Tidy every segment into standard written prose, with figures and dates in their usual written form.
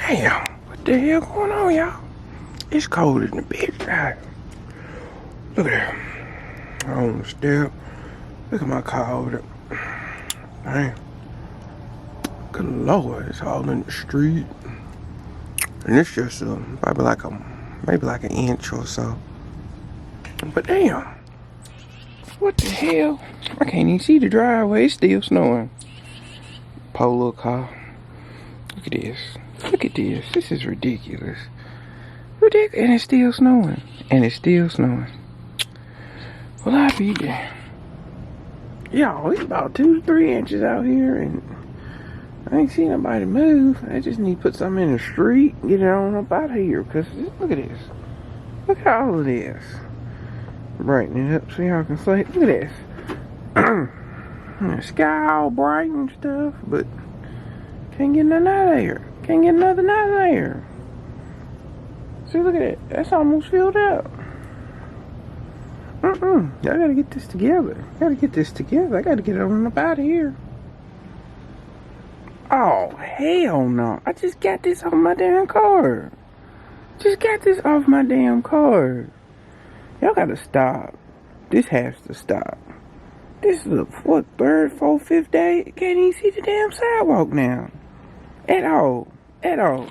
Damn, what the hell going on, y'all? It's cold in the bitch. Right? Look at that. I on the step. Look at my car over there. Damn. Good Lord, it's all in the street. And it's just probably maybe like an inch or so. But damn. What the hell? I can't even see the driveway. It's still snowing. Polo car. Look at this. Look at this. This is ridiculous. Ridiculous. And it's still snowing. And it's still snowing. Well, I be there. Y'all, it's about 2-3 inches out here, and I ain't seen nobody move. I just need to put something in the street and get it on up out of here. Because look at this. Look at all of this. Brighten it up so y'all can see. Look at this. The sky all bright and stuff, but can't get nothing out of there. Can't get nothing out of there. See, look at it. That's almost filled up. Y'all gotta get this together. Gotta get this together. I gotta get it on up out of here. Oh, hell no. I just got this off my damn car. Just got this off my damn car. Y'all gotta stop. This has to stop. This is the third, fourth, fifth day. Can't even see the damn sidewalk now. At all. At all.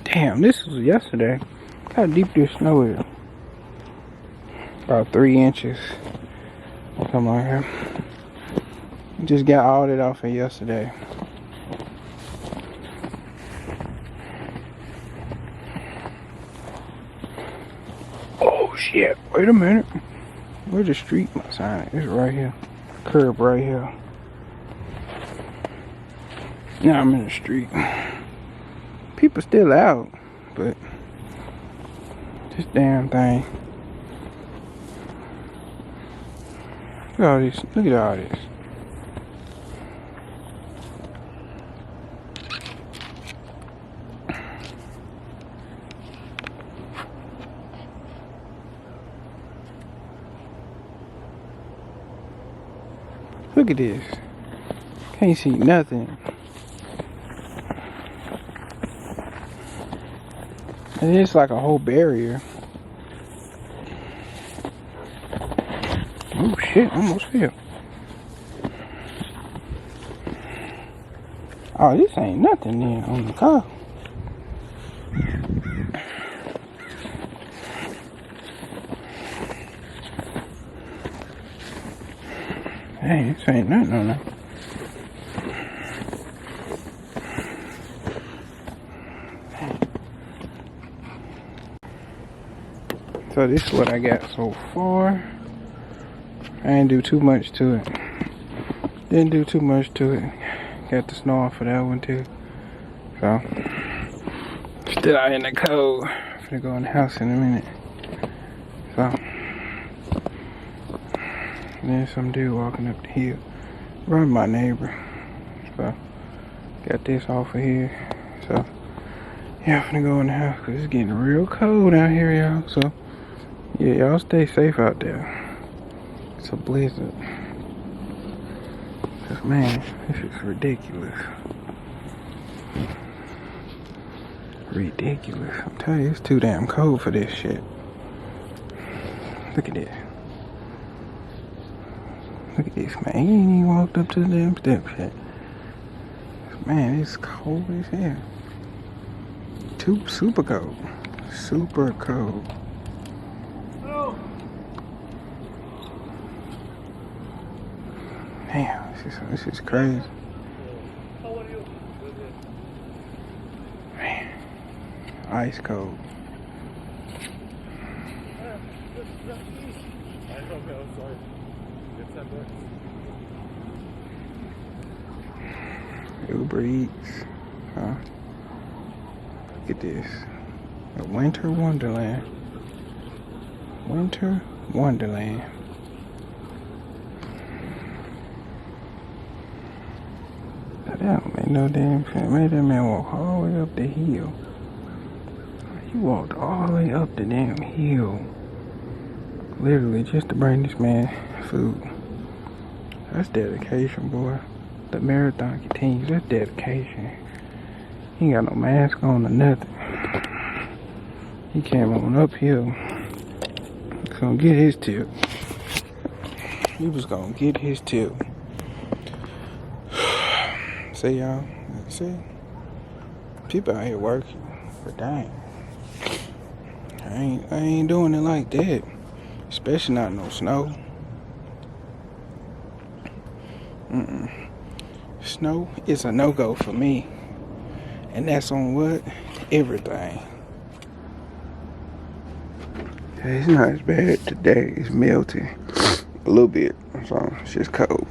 Damn, this was yesterday. Look how deep this snow is. About 3 inches. Come on here. Just got all that off of yesterday. Oh shit, wait a minute. Where's the street sign? It's right here. Curb right here. Now I'm in the street. People still out, but this damn thing. Look at all this. Look at all this. Look at this. Can't see nothing. And it's like a whole barrier. Oh shit, almost fell. Oh, this ain't nothing there on the car. Hey, this ain't nothing on there. So this is what I got so far. I didn't do too much to it. Didn't do too much to it. Got the snow off of that one too. So still out in the cold. I'm gonna go in the house in a minute. So there's some dude walking up the hill. Run my neighbor. So got this off of here. So yeah, I'm gonna go in the house because it's getting real cold out here, y'all. So yeah, y'all stay safe out there. It's a blizzard. Cause man, this is ridiculous. Ridiculous. I'm telling you, it's too damn cold for this shit. Look at this. Look at this, man. He ain't even walked up to the damn steps yet. Man, it's cold as hell. Super cold. Super cold. Damn, this is crazy. Man, ice cold. Uber Eats. Huh? Look at this. A winter wonderland. Winter wonderland. That don't make no damn sense. Made that man walk all the way up the hill. He walked all the way up the damn hill. Literally just to bring this man food. That's dedication, boy. The marathon continues. That's dedication. He ain't got no mask on or nothing. He came on up here. He's gonna get his tip. He was gonna get his tip. See y'all? See? People out here working. But dang. I ain't doing it like that. Especially not no snow. Snow is a no-go for me. And that's on what? Everything. It's not as bad today. It's melting a little bit. So it's just cold.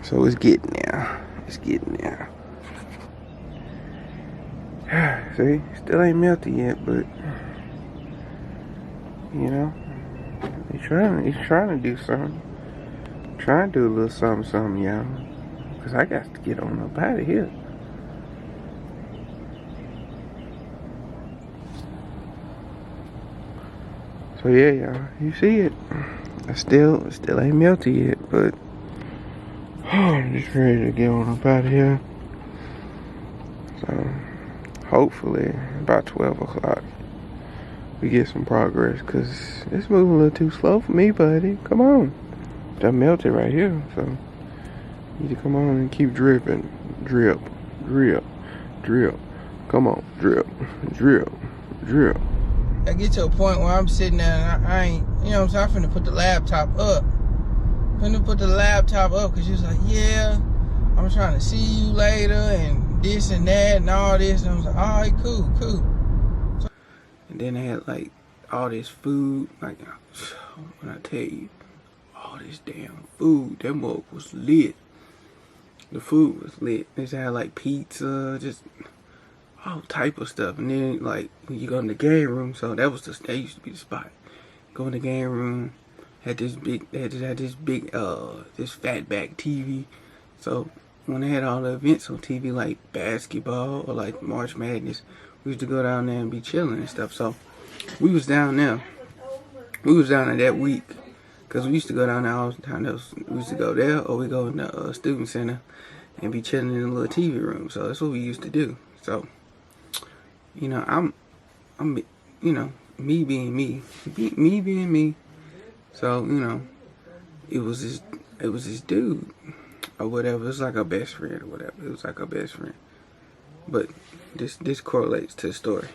So it's getting there. It's getting there. See? Still ain't melted yet, but you know, he's trying to do something. Trying to do a little something, y'all. Cause I got to get on up out of here. So yeah, y'all, you see it. I still ain't melted yet, but I'm just ready to get on up out of here. So hopefully about 12 o'clock we get some progress, cause it's moving a little too slow for me, buddy. Come on. I melted right here, so you need to come on and keep dripping. Drip, drip, drip. Come on, drip, drip, drip. I get to a point where I'm sitting there and I ain't, you know what I'm saying, I'm finna put the laptop up. Cause you was like, yeah, I'm trying to see you later and this and that and all this. And I was like, all right, cool. So, and then they had like all this food, like when I tell you, all this damn food, that mug was lit. The food was lit. They had like pizza, just all type of stuff. And then like when you go in the game room, so that used to be the spot. Go in the game room, had this big this fatback TV. So when they had all the events on TV like basketball or like March Madness, we used to go down there and be chilling and stuff. So we was down there. We was down there that week. Cause we used to go down there all the time. We used to go there, or we go in the student center and be chilling in a little TV room. So that's what we used to do. So, you know, I'm, you know, me being me being me. So, you know, it was this dude or whatever. It was like a best friend or whatever. It was like a best friend. But this correlates to the story.